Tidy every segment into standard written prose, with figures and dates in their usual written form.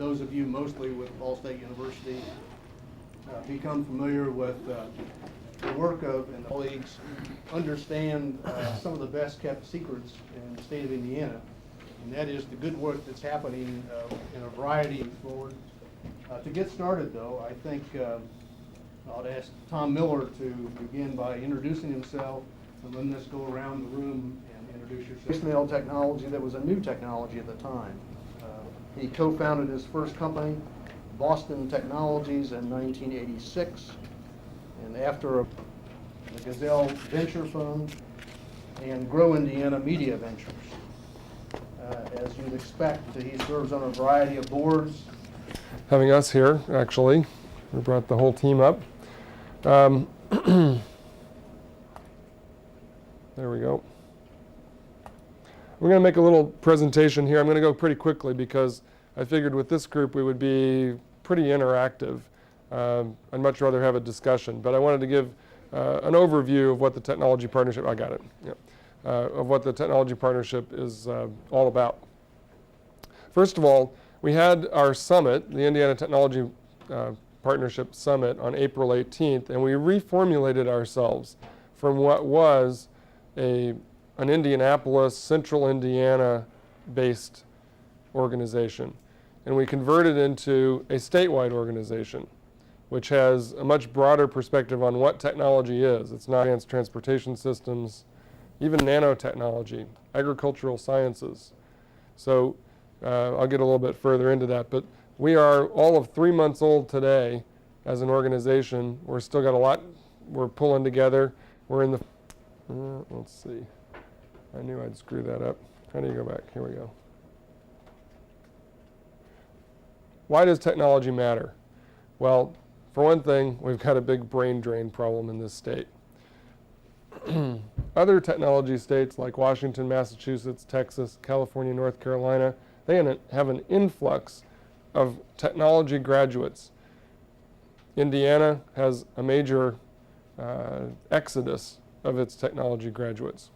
those of you mostly with Ball State University become familiar with the work of and the colleagues understand some of the best kept secrets in the state of Indiana, and that is the good work that's happening in a variety of forward. To get started, though, I think I'll ask Tom Miller to begin by introducing himself, and then let's go around the room and introduce yourself. Voicemail technology that was a new technology at the time. He co-founded his first company, Boston Technologies, in 1986, and after the Gazelle Venture Fund and Grow Indiana Media Ventures. As you'd expect, he serves on a variety of boards. Having us here, actually, we brought the whole team up. There we go. We're going to make a little presentation here. I'm going to go pretty quickly because I figured with this group we would be pretty interactive. I'd much rather have a discussion, but I wanted to give an overview of what the technology partnership, I got it, yeah, of what the technology partnership is all about. First of all, we had our summit, the Indiana Technology Partnership Summit, on April 18th, and we reformulated ourselves from what was an Indianapolis, Central Indiana-based organization. And we converted into a statewide organization, which has a much broader perspective on what technology is. It's not advanced transportation systems, even nanotechnology, agricultural sciences. So I'll get a little bit further into that, but we are all of 3 months old today as an organization. We're still got a lot we're pulling together. We're in the, let's see. I knew I'd screw that up. How do you go back? Here we go. Why does technology matter? Well, for one thing, we've got a big brain drain problem in this state. Other technology states like Washington, Massachusetts, Texas, California, North Carolina, they have an influx of technology graduates. Indiana has a major exodus of its technology graduates.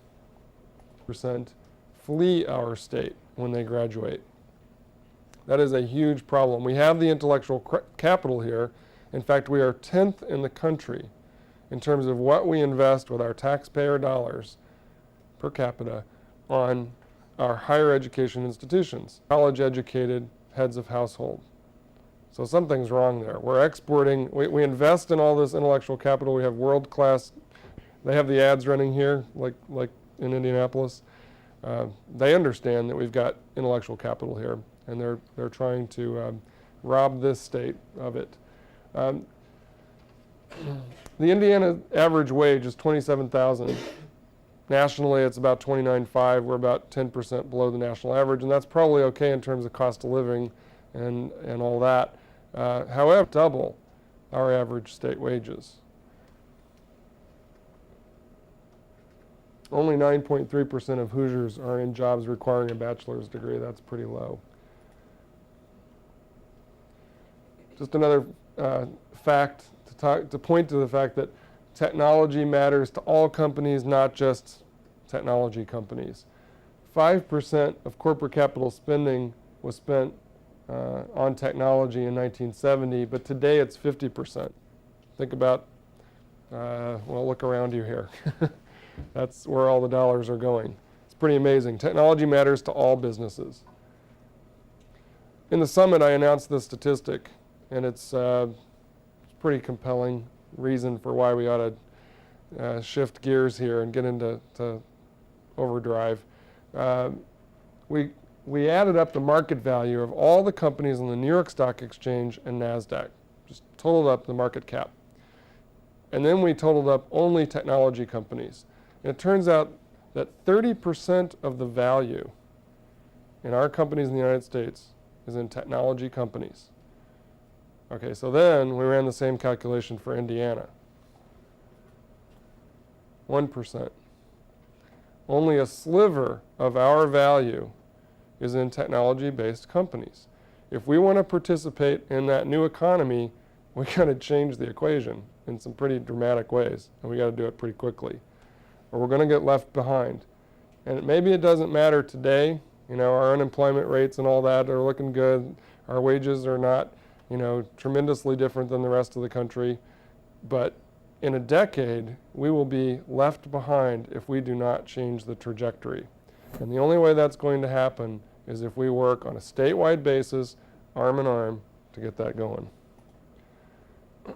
Percent flee our state when they graduate. That is a huge problem. We have the intellectual capital here. In fact, we are 10th in the country in terms of what we invest with our taxpayer dollars per capita on our higher education institutions, college-educated heads of household. So something's wrong there. We're exporting, we invest in all this intellectual capital. We have world-class, they have the ads running here, like in Indianapolis. They understand that we've got intellectual capital here, and they're trying to rob this state of it. The Indiana average wage is $27,000. Nationally, it's about $29,500. We're about 10% below the national average, and that's probably okay in terms of cost of living and all that. However, double our average state wages. Only 9.3% of Hoosiers are in jobs requiring a bachelor's degree. That's pretty low. Just another fact to point to the fact that technology matters to all companies, not just technology companies. 5% of corporate capital spending was spent on technology in 1970, but today it's 50%. Think about, well, look around you here. That's where all the dollars are going. It's pretty amazing. Technology matters to all businesses. In the summit, I announced this statistic, and it's pretty compelling reason for why we ought to shift gears here and get into overdrive. We added up the market value of all the companies on the New York Stock Exchange and NASDAQ, just totaled up the market cap. And then we totaled up only technology companies. And it turns out that 30% of the value in our companies in the United States is in technology companies. Okay, so then we ran the same calculation for Indiana. 1%. Only a sliver of our value is in technology-based companies. If we want to participate in that new economy, we got to change the equation in some pretty dramatic ways, and we got to do it pretty quickly, or we're going to get left behind. And maybe it doesn't matter today. You know, our unemployment rates and all that are looking good. Our wages are not, tremendously different than the rest of the country, but in a decade, we will be left behind if we do not change the trajectory. And the only way that's going to happen is if we work on a statewide basis, arm in arm, to get that going.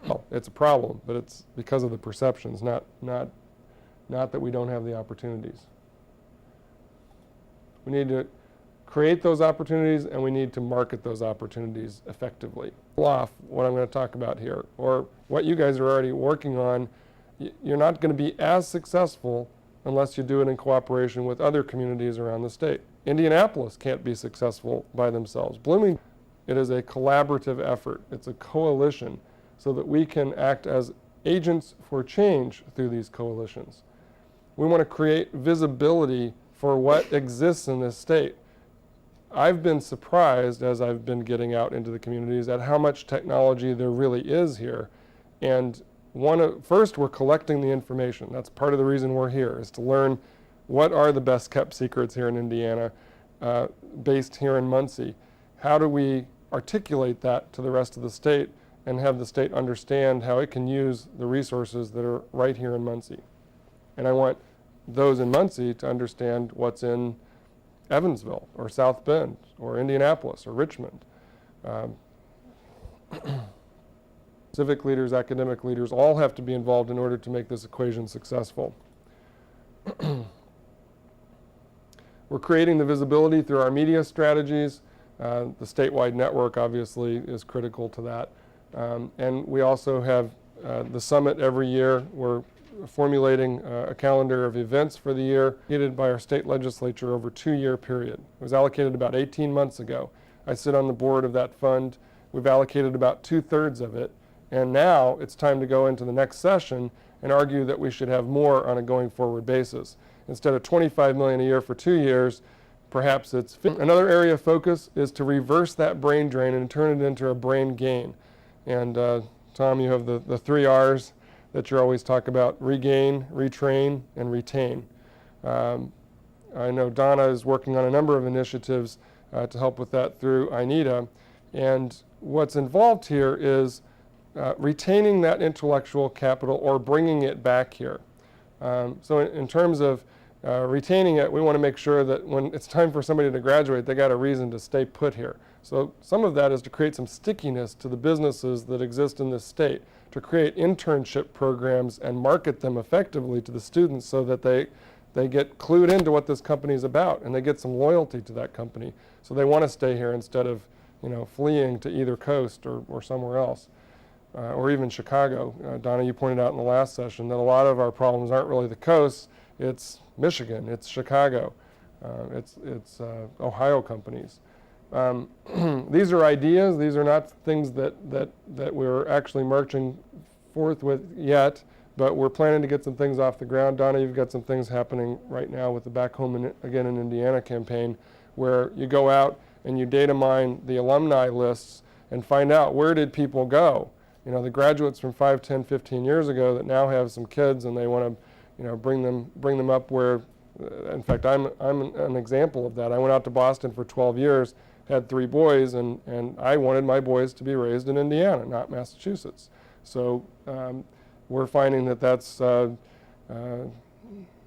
Well, it's a problem, but it's because of the perceptions, not that we don't have the opportunities. We need to create those opportunities, and we need to market those opportunities effectively. Off what I'm going to talk about here, or what you guys are already working on, you're not going to be as successful unless you do it in cooperation with other communities around the state. Indianapolis can't be successful by themselves. Bloomington, it is a collaborative effort. It's a coalition so that we can act as agents for change through these coalitions. We want to create visibility for what exists in this state. I've been surprised as I've been getting out into the communities at how much technology there really is here. And first, we're collecting the information. That's part of the reason we're here, is to learn what are the best kept secrets here in Indiana, based here in Muncie. How do we articulate that to the rest of the state and have the state understand how it can use the resources that are right here in Muncie? And I want those in Muncie to understand what's in Evansville or South Bend or Indianapolis or Richmond. Civic leaders, academic leaders, all have to be involved in order to make this equation successful. We're creating the visibility through our media strategies. The statewide network obviously is critical to that. And we also have the summit every year. We're formulating a calendar of events for the year, allocated by our state legislature over a 2-year period. It was allocated about 18 months ago. I sit on the board of that fund. We've allocated about 2/3 of it. And now it's time to go into the next session and argue that we should have more on a going forward basis. Instead of $25 million a year for 2 years, perhaps it's another area of focus is to reverse that brain drain and turn it into a brain gain. And Tom, you have the 3 R's that you always talk about: regain, retrain, and retain. I know Donna is working on a number of initiatives to help with that through INETA. And what's involved here is retaining that intellectual capital or bringing it back here. So in terms of retaining it, we want to make sure that when it's time for somebody to graduate, they got a reason to stay put here. So some of that is to create some stickiness to the businesses that exist in this state, to create internship programs and market them effectively to the students so that they get clued into what this company is about and they get some loyalty to that company. So they want to stay here instead of fleeing to either coast or somewhere else. Or even Chicago. Donna, you pointed out in the last session that a lot of our problems aren't really the coast, it's Michigan, it's Chicago, it's Ohio companies. These are ideas, these are not things that we're actually marching forth with yet, but we're planning to get some things off the ground. Donna, you've got some things happening right now with the Back Home Again in Indiana campaign, where you go out and you data mine the alumni lists and find out where did people go. The graduates from 5, 10, 15 years ago that now have some kids and they want to, bring them up where, in fact, I'm an example of that. I went out to Boston for 12 years, had 3 boys, and I wanted my boys to be raised in Indiana, not Massachusetts. So we're finding that that's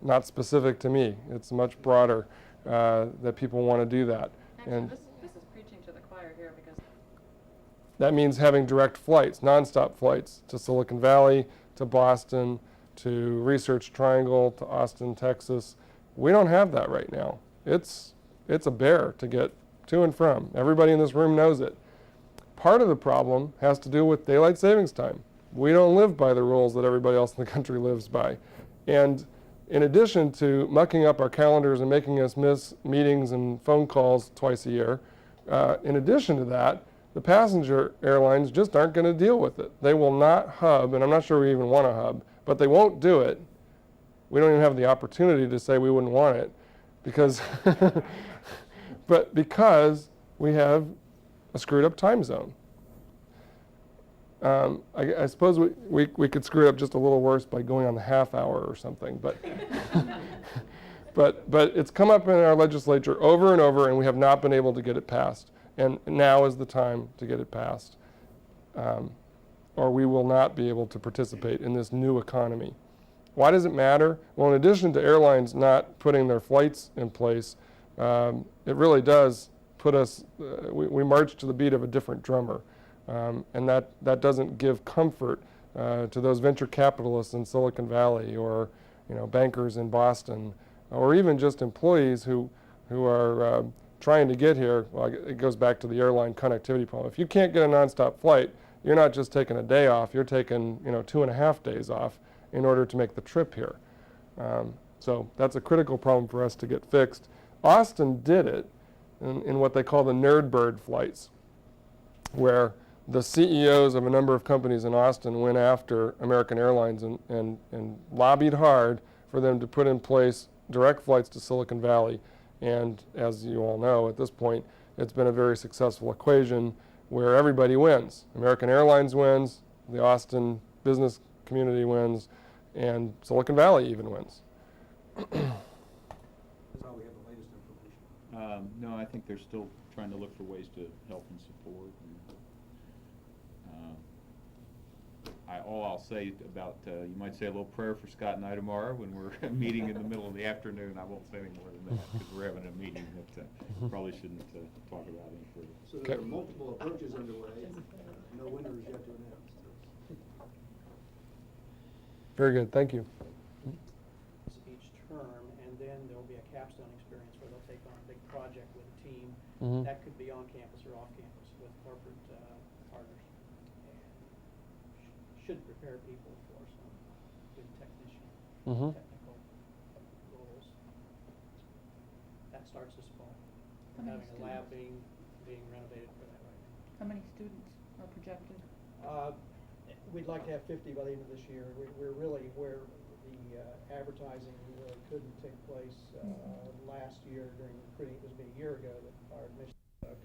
not specific to me. It's much broader that people want to do that. Actually, And this is preaching to the choir here, because that means having direct flights, nonstop flights to Silicon Valley, to Boston, to Research Triangle, to Austin, Texas. We don't have that right now. It's a bear to get to and from. Everybody in this room knows it. Part of the problem has to do with daylight savings time. We don't live by the rules that everybody else in the country lives by. And in addition to mucking up our calendars and making us miss meetings and phone calls twice a year, in addition to that, the passenger airlines just aren't going to deal with it. They will not hub, and I'm not sure we even want to hub, but they won't do it. We don't even have the opportunity to say we wouldn't want it, because, but because we have a screwed up time zone. I suppose we could screw it up just a little worse by going on the half hour or something, but but it's come up in our legislature over and over, and we have not been able to get it passed. And now is the time to get it passed, or we will not be able to participate in this new economy. Why does it matter? Well, in addition to airlines not putting their flights in place, it really does put us, we march to the beat of a different drummer. And that doesn't give comfort to those venture capitalists in Silicon Valley, or bankers in Boston, or even just employees who are trying to get here. Well, it goes back to the airline connectivity problem. If you can't get a nonstop flight, you're not just taking a day off, you're taking 2.5 days off in order to make the trip here. So that's a critical problem for us to get fixed. Austin did it in what they call the nerd bird flights, where the CEOs of a number of companies in Austin went after American Airlines and lobbied hard for them to put in place direct flights to Silicon Valley. And as you all know, at this point, it's been a very successful equation where everybody wins. American Airlines wins, the Austin business community wins, and Silicon Valley even wins. That's how we have the latest information. No, I think they're still trying to look for ways to help and support. All I'll say about, you might say a little prayer for Scott and I tomorrow when we're meeting in the middle of the afternoon. I won't say any more than that because we're having a meeting that probably shouldn't talk about any further. So there are multiple approaches underway, no winners yet to announce. Very good, thank you. Each term, and then there'll be a capstone experience where they'll take on a big project with a team. Mhm. That could be on campus or off campus with corporate partners. And should prepare people for some good Mhm. technical roles. That starts this fall. How many Having a lab students? being renovated for that right now. How many students are projected? We'd like to have 50 by the end of this year. We're really where the advertising really couldn't take place last year during recruiting. It was about a year ago that our admission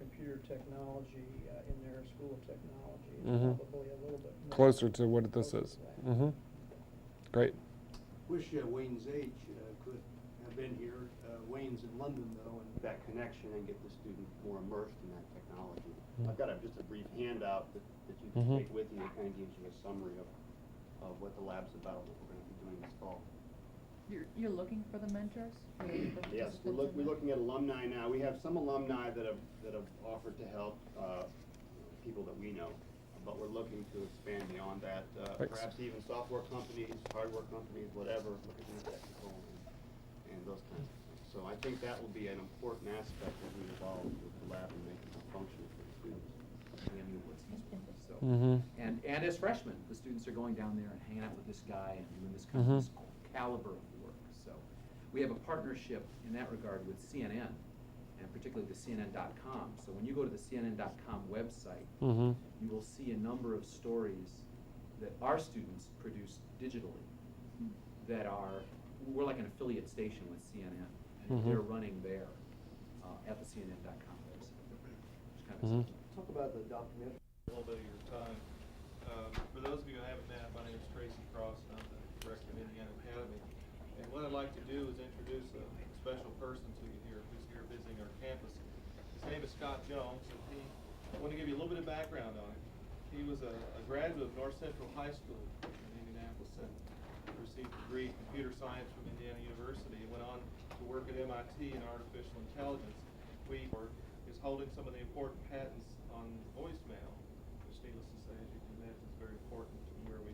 computer technology in their school of technology is Mhm. probably a little bit more Closer to what this closer is. to that. Mm-hmm. Great. Wish Wayne's age could have been here. Wayne's in London though, and that connection and get the student more immersed in that technology. Mhm. I've got just a brief handout that you can Mhm. take with you that kind of gives you a summary of what the lab's about, what we're going to be doing this fall. You're looking for the mentors? You're looking for Yes, participants in we're that? looking at alumni now. We have some alumni that have offered to help people that we know, but we're looking to expand beyond that. Thanks. Perhaps even software companies, hardware companies, whatever, looking at technical and those kinds of things. So I think that will be an important aspect as we evolve with the lab and make it more functional for the students. So, Mm-hmm. and as freshmen, the students are going down there and hanging out with this guy and doing this kind of this caliber of work. So we have a partnership in that regard with CNN, and particularly the CNN.com. So when you go to the CNN.com website, Mm-hmm. you will see a number of stories that our students produce digitally that we're like an affiliate station with CNN, and Mhm. they're running there at the CNN.com website. Which kind of Mhm. Talk about the documentary. A little bit of your time. For those of you who haven't met, my name is Tracy Cross, and I'm the director of Indiana Academy. And what I'd like to do is introduce a special person to you here who's here visiting our campus. His name is Scott Jones, and I want to give you a little bit of background on him. He was a graduate of North Central High School in Indianapolis and received a degree in computer science from Indiana University. He went on to work at MIT in artificial intelligence. He is holding some of the important patents on voicemail, which needless to say, as you can imagine, is very important to where we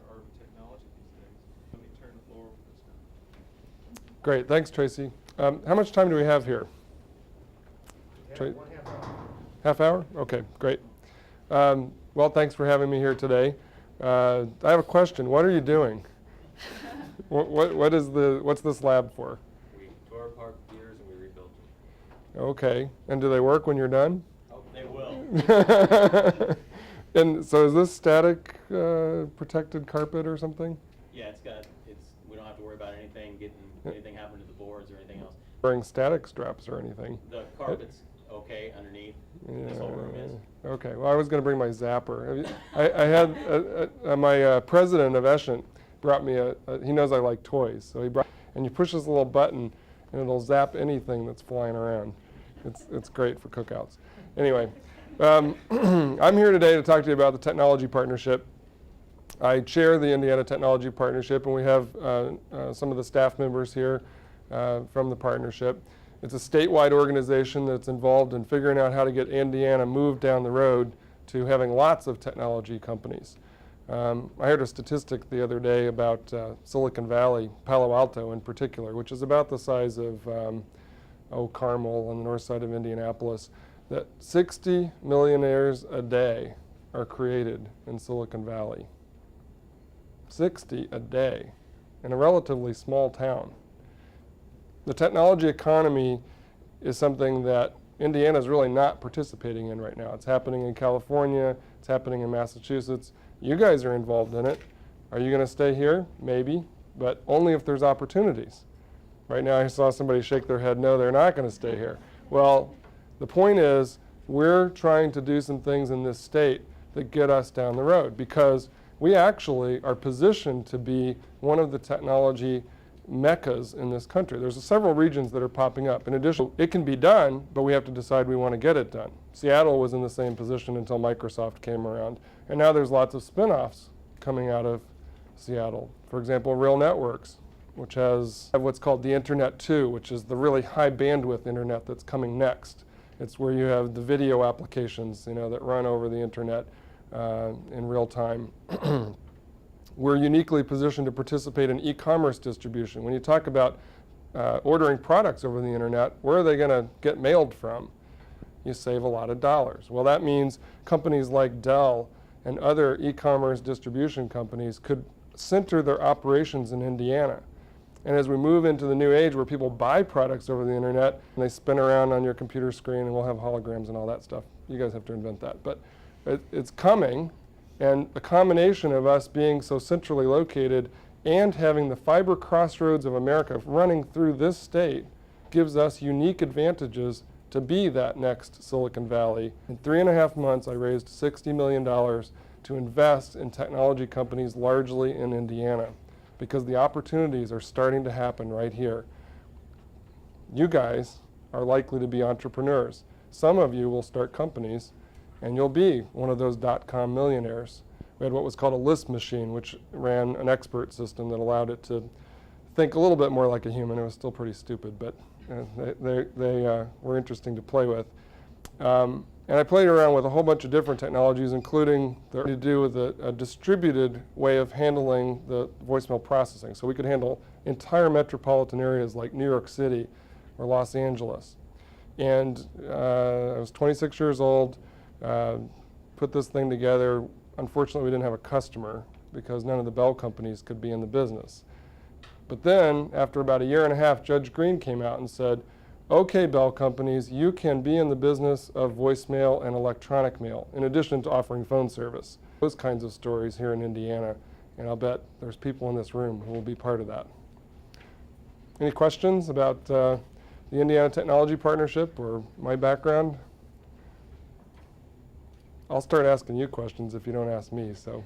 are with technology these days. Let me turn the floor over to Scott. Great, thanks, Tracy. How much time do we have here? One half hour. Half hour? Okay, great. Well, thanks for having me here today. I have a question. What are you doing? What's this lab for? We tore apart computers and we rebuilt them. Okay, and do they work when you're done? Oh, they will. And so is this static protected carpet or something? Yeah, we don't have to worry about anything happening to the boards or anything else. Wearing static straps or anything? The carpet's okay underneath. This whole room is. Okay, well, I was going to bring my zapper. I had my president of Eschent brought me he knows I like toys, so he brought, and you push this little button and it'll zap anything that's flying around. It's great for cookouts. Anyway, I'm here today to talk to you about the technology partnership. I chair the Indiana Technology Partnership, and we have some of the staff members here from the partnership. It's a statewide organization that's involved in figuring out how to get Indiana moved down the road to having lots of technology companies. I heard a statistic the other day about Silicon Valley, Palo Alto in particular, which is about the size of Carmel on the north side of Indianapolis, that 60 millionaires a day are created in Silicon Valley. 60 a day in a relatively small town. The technology economy is something that Indiana is really not participating in right now. It's happening in California, it's happening in Massachusetts. You guys are involved in it. Are you going to stay here? Maybe, but only if there's opportunities. Right now I saw somebody shake their head, no, they're not going to stay here. Well, the point is, we're trying to do some things in this state that get us down the road, because we actually are positioned to be one of the technology meccas in this country. There's several regions that are popping up. In addition, it can be done, but we have to decide we want to get it done. Seattle was in the same position until Microsoft came around, and now there's lots of spin-offs coming out of Seattle. For example, Real Networks, which has what's called the Internet 2, which is the really high bandwidth internet that's coming next. It's where you have the video applications, that run over the internet in real time. We're uniquely positioned to participate in e-commerce distribution. When you talk about ordering products over the internet, where are they going to get mailed from? You save a lot of dollars. Well, that means companies like Dell and other e-commerce distribution companies could center their operations in Indiana. And as we move into the new age where people buy products over the internet and they spin around on your computer screen, and we'll have holograms and all that stuff. You guys have to invent that. But it's coming, and a combination of us being so centrally located and having the fiber crossroads of America running through this state gives us unique advantages to be that next Silicon Valley. In 3.5 months, I raised $60 million to invest in technology companies largely in Indiana, because the opportunities are starting to happen right here. You guys are likely to be entrepreneurs. Some of you will start companies, and you'll be one of those .com millionaires. We had what was called a list machine, which ran an expert system that allowed it to think a little bit more like a human. It was still pretty stupid, but they were interesting to play with. And I played around with a whole bunch of different technologies, including to do with a distributed way of handling the voicemail processing. So we could handle entire metropolitan areas like New York City or Los Angeles. And I was 26 years old, put this thing together. Unfortunately, we didn't have a customer because none of the bell companies could be in the business. But then, after about 1.5 years, Judge Green came out and said, okay, bell companies, you can be in the business of voicemail and electronic mail, in addition to offering phone service. Those kinds of stories here in Indiana, and I'll bet there's people in this room who will be part of that. Any questions about the Indiana Technology Partnership or my background? I'll start asking you questions if you don't ask me, so.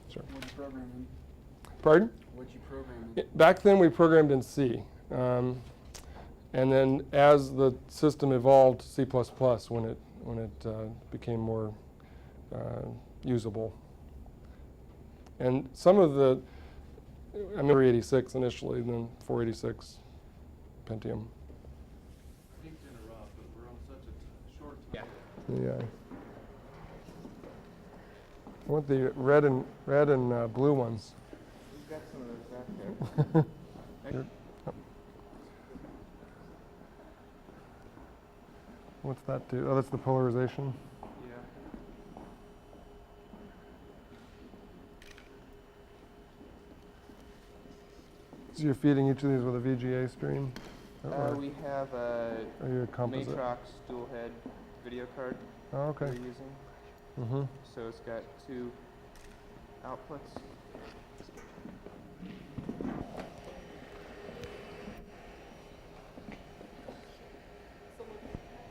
Sure. What'd you program in? Pardon? What'd you program in? Back then we programmed in C. And then as the system evolved, C++ when it became more usable. And some of the, 386 initially, then 486 Pentium. I hate to interrupt, but we're on such a short time. Yeah. I want the red and blue ones. We've got some of those back there. What's that do? Oh, that's the polarization. Yeah. So you're feeding each of these with a VGA stream? We have a Are you a composite? Matrox dual head video card Oh, okay. we're using. Mm-hmm. So it's got 2 outputs.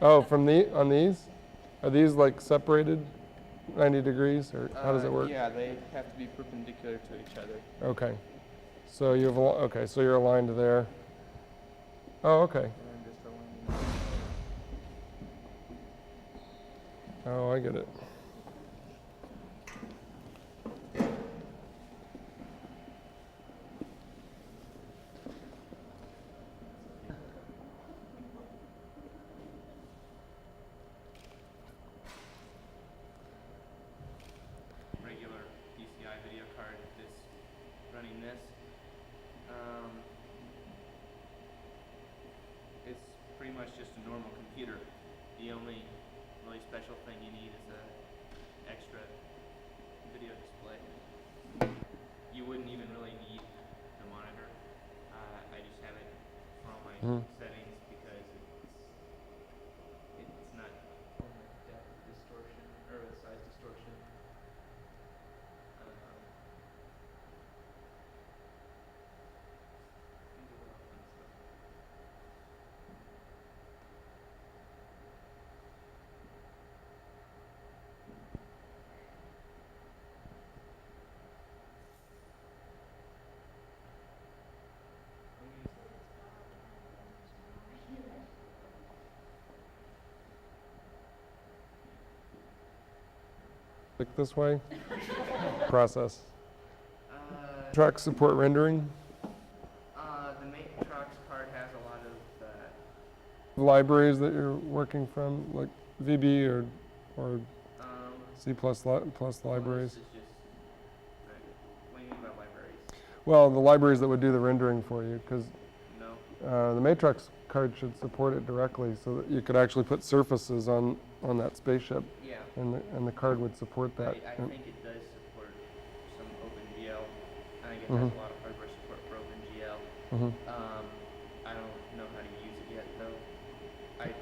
Oh, on these? Are these like separated 90 degrees, or how does it work? Yeah, they have to be perpendicular to each other. Okay. So so you're aligned there. Oh, okay. and then just a lane. Oh, I get it. Regular PCI video card that's running this. It's pretty much just a normal computer. The only really special thing you need is a extra video display. You wouldn't even really need the monitor. I just have it for all my settings because it's not depth distortion or size distortion. Like this way? Process. Track support rendering? The Matrix card has a lot of Libraries that you're working from, like VB or C++ plus libraries? This is just, what do you mean by libraries? Well, the libraries that would do the rendering for you, because No. the Matrix card should support it directly, so that you could actually put surfaces on that spaceship, Yeah. and the card would support that. I think it does support some OpenGL. I think it has a lot of hardware support for OpenGL. I don't know how to use it yet though.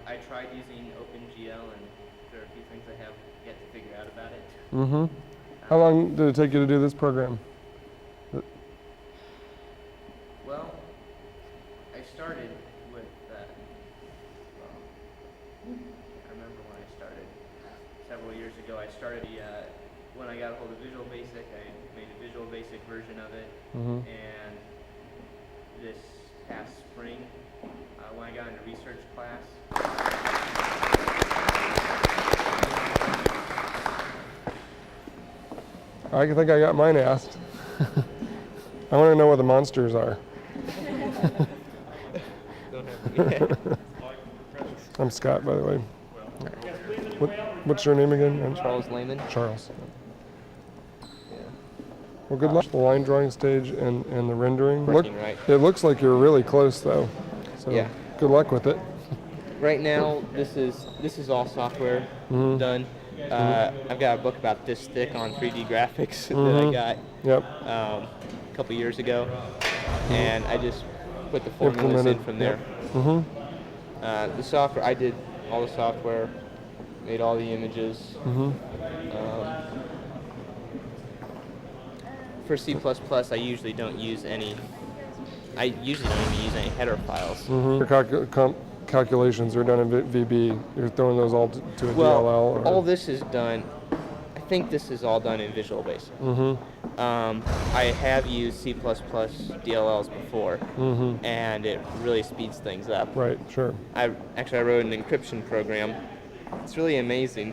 I tried using OpenGL and there are a few things I have yet to figure out about it. How long did it take you to do this program? Well, I started with, I remember when I started several years ago. I started when I got a hold of Visual Basic, I made a Visual Basic version of it, and this past spring, when I got into research class, I think I got mine asked. I want to know what the monsters are. I'm Scott, by the way. What's your name again? Charles Lehman. Charles. Well, good luck with the line drawing stage and the rendering. Working right. It looks like you're really close, though. So Yeah. good luck with it. Right now, this is all software done. I've got a book about this thick on 3D graphics that I got a couple years ago, and I just put the formulas in from there. The software, I did all the software, made all the images. For C++, I usually don't use any. I usually don't even use any header files. Your calculations are done in VB. You're throwing those all to a Well, DLL? Or? all this is done. I think this is all done in Visual Basic. I have used C++ DLLs before, and it really speeds things up. Right, sure. I wrote an encryption program. It's really amazing.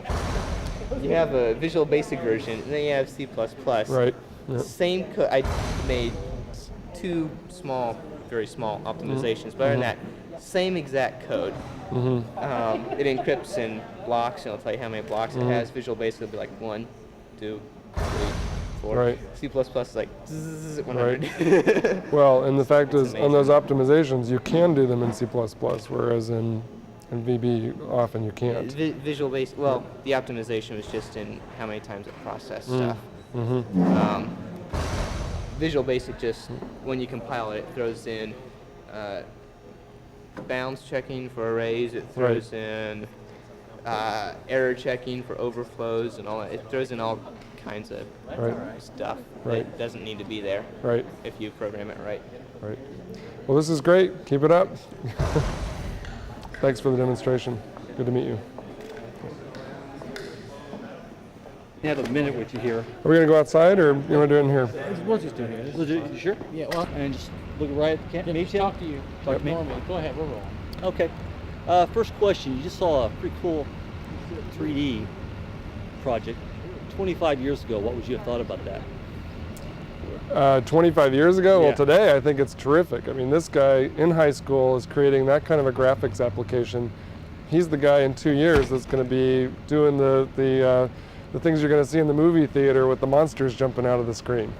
You have a Visual Basic version, and then you have C++. Right. Yep. Same code. I made two very small optimizations, but other than that, same exact code. It encrypts in blocks, and it'll tell you how many blocks it has. Visual Basic will be like 1, 2, 3, 4. Right. C++ is like 100. Right. Well, and the fact is, amazing. on those optimizations, you can do them in C++, whereas in VB, often you can't. Visual Basic, well, the optimization was just in how many times it processed stuff. Visual Basic just, when you compile it, it throws in bounds checking for arrays, it throws in error checking for overflows and all that. It throws in all kinds of stuff that doesn't need to be there if you program it right. Right. Well, this is great. Keep it up. Thanks for the demonstration. Good to meet you. have a minute with you here. Are we going to go outside, or you want to do it in here? We'll just do it here. We'll do it, you sure? Yeah, well. And just look right at the camera. Just talk to you. Talk to me? Normally. Go ahead, we're rolling. Okay. First question, you just saw a pretty cool 3D project. 25 years ago, what would you have thought about that? 25 years ago? Yeah. Well, today I think it's terrific. I mean, this guy in high school is creating that kind of a graphics application. He's the guy in 2 years that's going to be doing the things you're going to see in the movie theater with the monsters jumping out of the screen.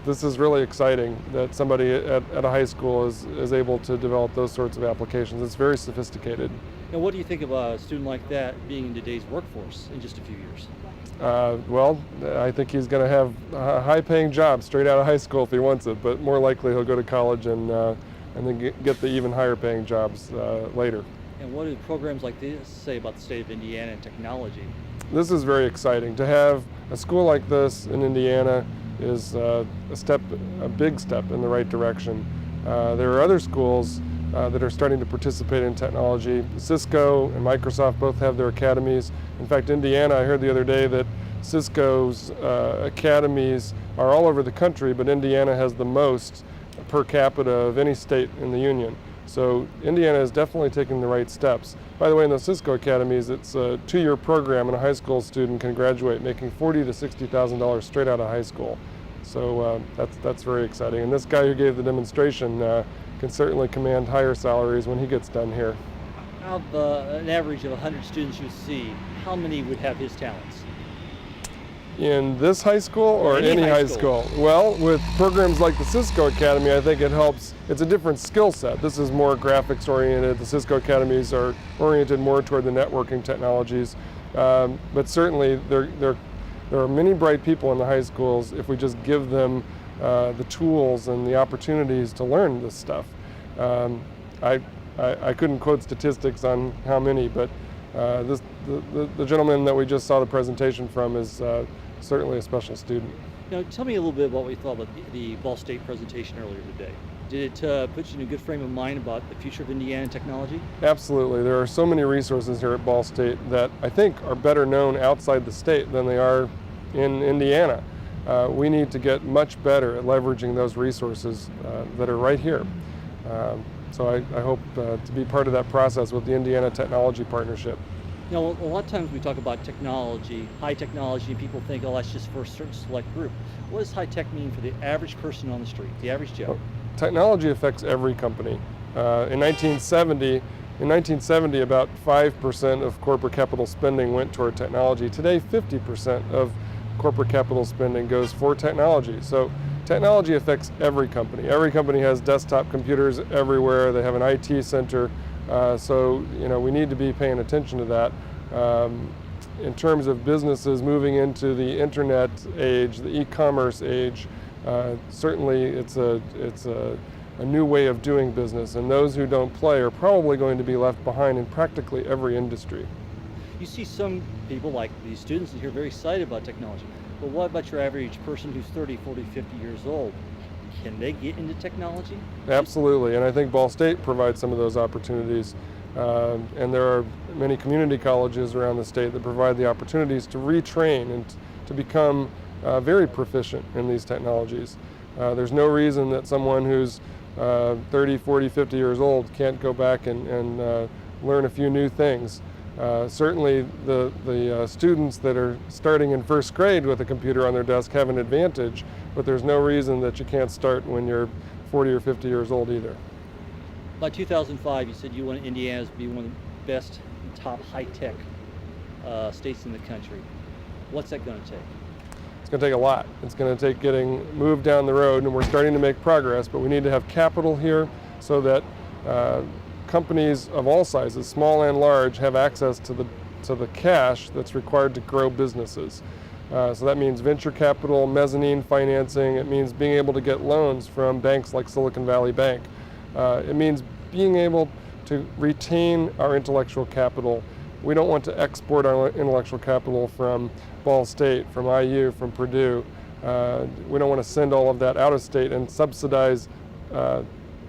This is really exciting that somebody at a high school is able to develop those sorts of applications. It's very sophisticated. And what do you think about a student like that being in today's workforce in just a few years? Well, I think he's going to have a high-paying job straight out of high school if he wants it, but more likely he'll go to college and then get the even higher-paying jobs later. And what do programs like this say about the state of Indiana and technology? This is very exciting. To have a school like this in Indiana is a big step in the right direction. There are other schools that are starting to participate in technology. Cisco and Microsoft both have their academies. In fact, Indiana, I heard the other day that Cisco's academies are all over the country, but Indiana has the most per capita of any state in the union. So Indiana is definitely taking the right steps. By the way, in the Cisco academies, it's a 2-year program, and a high school student can graduate making $40,000 to $60,000 straight out of high school. So that's very exciting. And this guy who gave the demonstration can certainly command higher salaries when he gets done here. Out of an average of 100 students you see, how many would have his talents? In this high school or any high school? Well, with programs like the Cisco Academy, I think it helps. It's a different skill set. This is more graphics oriented. The Cisco Academies are oriented more toward the networking technologies. But certainly there are many bright people in the high schools if we just give them the tools and the opportunities to learn this stuff. I couldn't quote statistics on how many, but the gentleman that we just saw the presentation from is certainly a special student. Now, tell me a little bit about what you thought about the Ball State presentation earlier today. Did it put you in a good frame of mind about the future of Indiana technology? Absolutely. There are so many resources here at Ball State that I think are better known outside the state than they are in Indiana. We need to get much better at leveraging those resources that are right here. So I hope to be part of that process with the Indiana Technology Partnership. You know, a lot of times we talk about technology, high technology, and people think, oh, that's just for a certain select group. What does high tech mean for the average person on the street, the average Joe? Technology affects every company. In 1970, about 5% of corporate capital spending went toward technology. Today, 50% of corporate capital spending goes for technology. So technology affects every company. Every company has desktop computers everywhere. They have an IT center. So we need to be paying attention to that. In terms of businesses moving into the internet age, the e-commerce age, certainly it's a new way of doing business, and those who don't play are probably going to be left behind in practically every industry. You see some people, like these students here, very excited about technology. But what about your average person who's 30, 40, 50 years old? Can they get into technology? Absolutely, and I think Ball State provides some of those opportunities. And there are many community colleges around the state that provide the opportunities to retrain and to become very proficient in these technologies. There's no reason that someone who's 30, 40, 50 years old can't go back and learn a few new things. Certainly the students that are starting in first grade with a computer on their desk have an advantage, but there's no reason that you can't start when you're 40 or 50 years old either. By 2005, you said you wanted Indiana to be one of the best and top high-tech states in the country. What's that going to take? It's going to take a lot. It's going to take getting moved down the road, and we're starting to make progress, but we need to have capital here so that companies of all sizes, small and large, have access to the cash that's required to grow businesses. So that means venture capital, mezzanine financing. It means being able to get loans from banks like Silicon Valley Bank. It means being able to retain our intellectual capital. We don't want to export our intellectual capital from Ball State, from IU, from Purdue. We don't want to send all of that out of state and subsidize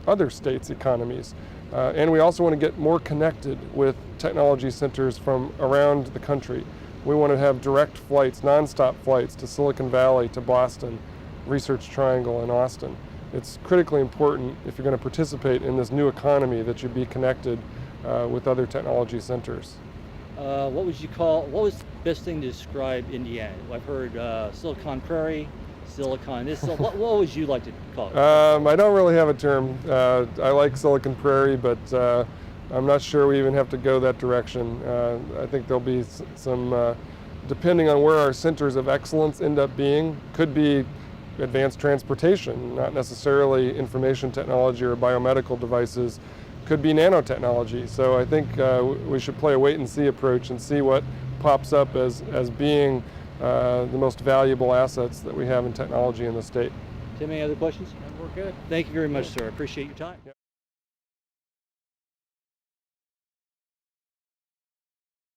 other states' economies. And we also want to get more connected with technology centers from around the country. We want to have direct flights, nonstop flights to Silicon Valley, to Boston, Research Triangle, and Austin. It's critically important if you're going to participate in this new economy that you be connected with other technology centers. What was the best thing to describe Indiana? I've heard Silicon Prairie, Silicon this. What would you like to call it? I don't really have a term. I like Silicon Prairie, but I'm not sure we even have to go that direction. I think there'll be some, depending on where our centers of excellence end up being, could be advanced transportation, not necessarily information technology or biomedical devices, could be nanotechnology. So I think we should play a wait and see approach and see what pops up as being the most valuable assets that we have in technology in the state. Tim, any other questions? We're good. Thank you very much, sir. I appreciate your time.